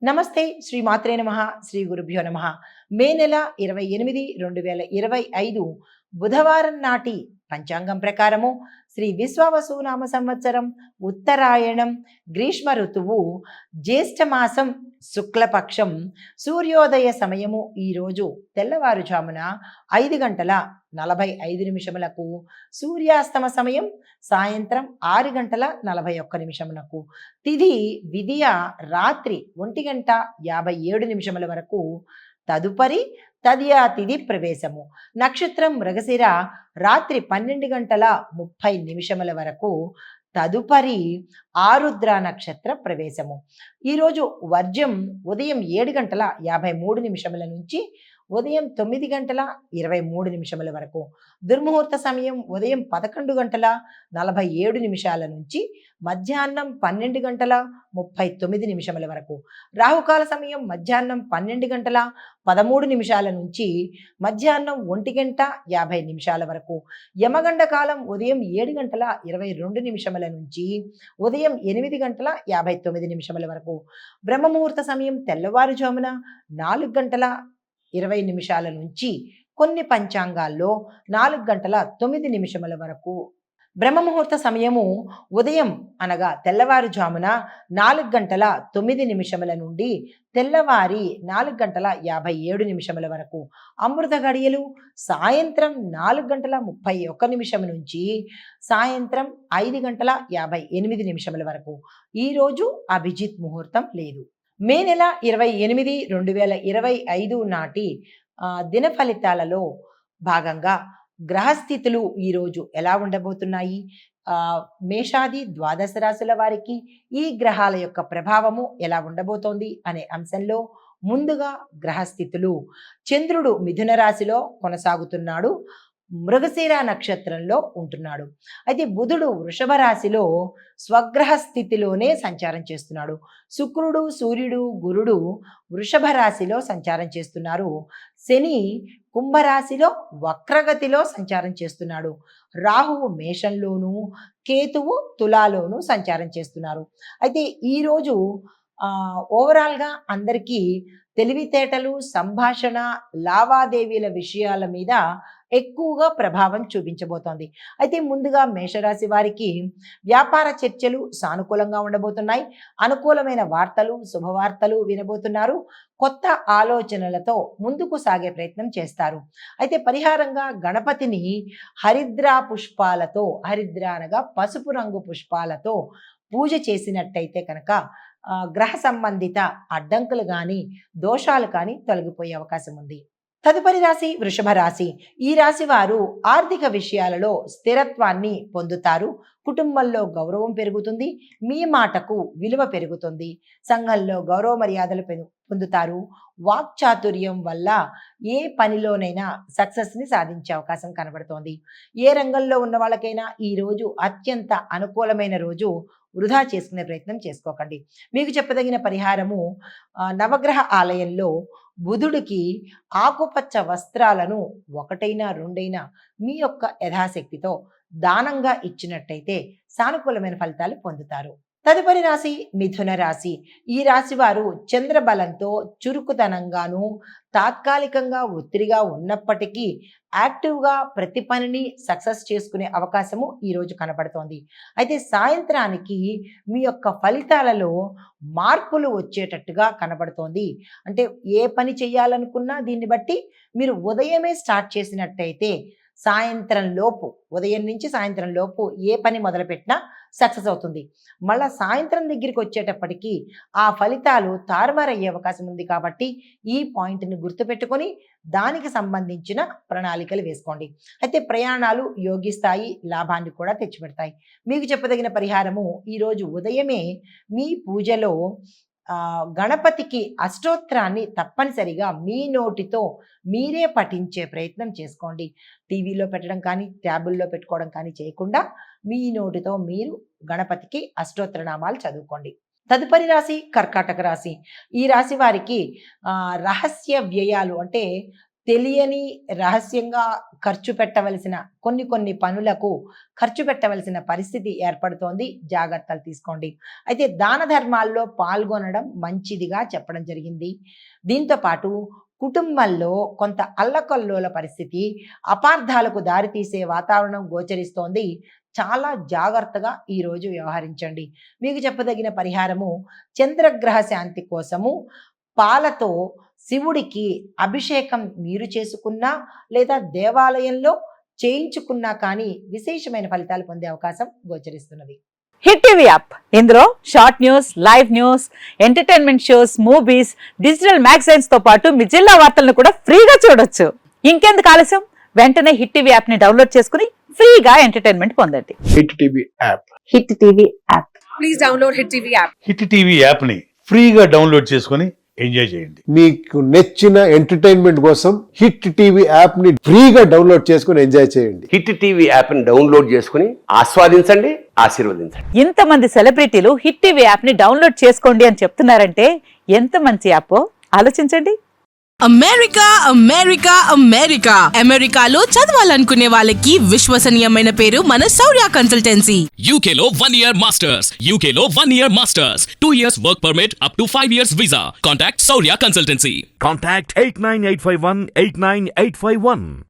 నమస్తే శ్రీ మాత్రే నమః శ్రీ గురుభ్యో నమః. మే నెల 28 2025 బుధవారం నాటి పంచాంగం ప్రకారము శ్రీ విశ్వావసు నామ సంవత్సరం ఉత్తరాయణం గ్రీష్మ ఋతువు జ్యేష్ఠ మాసం శుక్లపక్షం సూర్యోదయ సమయము ఈరోజు తెల్లవారుజామున 5:45 సూర్యాస్తమ సమయం సాయంత్రం 6:41 తిథి విదియ రాత్రి 1:57 వరకు. తదుపరి తదియా తిథి ప్రవేశము. నక్షత్రం మృగశిర రాత్రి 12:30 వరకు. తదుపరి ఆరుద్ర నక్షత్ర ప్రవేశము. ఈరోజు వర్జ్యం ఉదయం 7:53 నుంచి ఉదయం 9:23 వరకు. దుర్ముహూర్త సమయం ఉదయం 11:47 నుంచి మధ్యాహ్నం 12:39 వరకు. రాహుకాల సమయం మధ్యాహ్నం 12:13 నుంచి మధ్యాహ్నం 1:50 వరకు. యమగండ కాలం ఉదయం 7:22 నుంచి ఉదయం 8:59 వరకు. బ్రహ్మముహూర్త సమయం తెల్లవారుజామున 4:20 నుంచి కొన్ని పంచాంగాల్లో 4:09 వరకు. బ్రహ్మముహూర్త సమయము ఉదయం అనగా తెల్లవారుజామున 4:09 నుండి తెల్లవారి 4:57 వరకు. అమృత గడియలు సాయంత్రం 4:31 నుంచి సాయంత్రం 5:58 వరకు. ఈరోజు అభిజిత్ ముహూర్తం లేదు. మే నెల 28 2025 నాటి దిన ఫలితాలలో భాగంగా గ్రహస్థితులు ఈరోజు ఎలా ఉండబోతున్నాయి, మేషాది ద్వాదశ రాశుల వారికి ఈ గ్రహాల యొక్క ప్రభావము ఎలా ఉండబోతోంది అనే అంశంలో ముందుగా గ్రహస్థితులు. చంద్రుడు మిథున రాశిలో కొనసాగుతున్నాడు, మృగశిర నక్షత్రంలో ఉంటున్నాడు. అయితే బుధుడు వృషభ రాశిలో స్వగ్రహ స్థితిలోనే సంచారం చేస్తున్నాడు. శుక్రుడు సూర్యుడు గురుడు వృషభ రాశిలో సంచారం చేస్తున్నారు. శని కుంభరాశిలో వక్రగతిలో సంచారం చేస్తున్నాడు. రాహువు మేషంలోను కేతువు తులాలోను సంచారం చేస్తున్నారు. అయితే ఈరోజు ఓవరాల్గా అందరికీ తెలివితేటలు సంభాషణ లావాదేవీల విషయాల మీద ఎక్కువగా ప్రభావం చూపించబోతోంది. అయితే ముందుగా మేషరాశి వారికి వ్యాపార చర్చలు సానుకూలంగా ఉండబోతున్నాయి. అనుకూలమైన వార్తలు శుభవార్తలు వినబోతున్నారు. కొత్త ఆలోచనలతో ముందుకు సాగే ప్రయత్నం చేస్తారు. అయితే పరిహారంగా గణపతిని హరిద్ర పుష్పాలతో, హరిద్ర అనగా పసుపు రంగు పుష్పాలతో పూజ చేసినట్టయితే కనుక గ్రహ సంబంధిత అడ్డంకులు కానీ దోషాలు కానీ తొలగిపోయే అవకాశం ఉంది. తదుపరి రాశి వృషభ రాశి. ఈ రాశి వారు ఆర్థిక విషయాలలో స్థిరత్వాన్ని పొందుతారు. కుటుంబంలో గౌరవం పెరుగుతుంది. మీ మాటకు విలువ పెరుగుతుంది. సంఘంలో గౌరవ మర్యాదలు పొందుతారు. వాక్చాతుర్యం వల్ల ఏ పనిలోనైనా సక్సెస్ని సాధించే అవకాశం కనబడుతోంది. ఏ రంగంలో ఉన్న వాళ్ళకైనా ఈ రోజు అత్యంత అనుకూలమైన రోజు. వృధా చేసుకునే ప్రయత్నం చేసుకోకండి. మీకు చెప్పదగిన పరిహారము, నవగ్రహ ఆలయంలో బుధుడికి ఆకుపచ్చ వస్త్రాలను 1 2 మీ యొక్క యథాశక్తితో దానంగా ఇచ్చినట్టయితే సానుకూలమైన ఫలితాలు పొందుతారు. తదుపరి రాశి మిథున రాశి. ఈ రాశి వారు చంద్రబలంతో చురుకుతనంగాను తాత్కాలికంగా ఒత్తిడిగా ఉన్నప్పటికీ యాక్టివ్గా ప్రతి పనిని సక్సెస్ చేసుకునే అవకాశము ఈరోజు కనపడుతోంది. అయితే సాయంత్రానికి మీ యొక్క ఫలితాలలో మార్పులు వచ్చేటట్టుగా కనబడుతోంది. అంటే ఏ పని చేయాలనుకున్నా దీన్ని బట్టి మీరు ఉదయమే స్టార్ట్ చేసినట్టయితే సాయంత్రం లోపు, ఉదయం నుంచి సాయంత్రం లోపు ఏ పని మొదలుపెట్టినా సక్సెస్ అవుతుంది. మళ్ళా సాయంత్రం దగ్గరికి వచ్చేటప్పటికి ఆ ఫలితాలు తారుమారయ్యే అవకాశం ఉంది. కాబట్టి ఈ పాయింట్ని గుర్తుపెట్టుకొని దానికి సంబంధించిన ప్రణాళికలు వేసుకోండి. అయితే ప్రయాణాలు యోగిస్తాయి, లాభాన్ని కూడా తెచ్చిపెడతాయి. మీకు చెప్పదగిన పరిహారము, ఈరోజు ఉదయమే మీ పూజలో గణపతికి అష్టోత్తరాన్ని తప్పనిసరిగా మీ నోటితో మీరే పఠించే ప్రయత్నం చేసుకోండి. టీవీలో పెట్టడం కానీ ట్యాబుల్లో పెట్టుకోవడం కానీ చేయకుండా మీ నోటితో మీరు గణపతికి అష్టోత్తర నామాలు చదువుకోండి. తదుపరి రాశి కర్కాటక రాశి. ఈ రాశి వారికి రహస్య వ్యయాలు అంటే తెలియని రహస్యంగా ఖర్చు పెట్టవలసిన కొన్ని పనులకు ఖర్చు పెట్టవలసిన పరిస్థితి ఏర్పడుతోంది. జాగ్రత్తలు తీసుకోండి. అయితే దాన ధర్మాల్లో పాల్గొనడం మంచిదిగా చెప్పడం జరిగింది. దీంతో పాటు కుటుంబంలో కొంత అల్లకల్లోల పరిస్థితి, అపార్థాలకు దారితీసే వాతావరణం గోచరిస్తోంది. చాలా జాగ్రత్తగా ఈరోజు వ్యవహరించండి. మీకు చెప్పదగిన పరిహారము, చంద్రగ్రహ శాంతి కోసము పాలతో శివుడికి అభిషేకం మీరు చేసుకున్నా లేదా దేవాలయంలో చేయించుకున్నా కానీ విశేషమైన ఫలితాలు పొందే అవకాశం గోచరిస్తున్నది. హిట్ టీవీ యాప్, ఇందులో short news, live news, entertainment shows, movies, digital magazines తో పాటు మీ జిల్లా వార్తలను కూడా ఫ్రీగా చూడొచ్చు. ఇంకెందుకు ఆలస్యం, వెంటనే హిట్ టీవీ యాప్ ని డౌన్లోడ్ చేసుకుని ఫ్రీగా ఎంటర్టైన్మెంట్ పొందండి. Hit TV app. Hit TV app. Please download hit TV app. Hit TV app ని ఫ్రీగా డౌన్లోడ్ చేసుకొని ఎంజాయ్ చేయండి. మీకు నచ్చిన ఎంటర్టైన్మెంట్ కోసం హిట్ టీవీ యాప్ ని ఫ్రీగా డౌన్లోడ్ చేసుకొని ఎంజాయ్ చేయండి. హిట్ టీవీ యాప్ ని డౌన్లోడ్ చేసుకుని ఆస్వాదించండి, ఆశీర్వదించండి. ఇంతమంది సెలబ్రిటీలు హిట్ టీవీ యాప్ ని డౌన్లోడ్ చేసుకోండి అని చెప్తున్నారంటే ఎంత మంచి యాప్ ఆలోచించండి. అమెరికా అమెరికా అమెరికా అమెరికాలో చదవాలనుకునే వాళ్ళకి విశ్వసనీయమైన పేరు మన శౌర్య కన్సల్టెన్సీ. UK లో 1 year masters. UK లో 1 year masters. 2 years work permit up to 5 years visa. Contact Saurya Consultancy. Contact 89851 89851.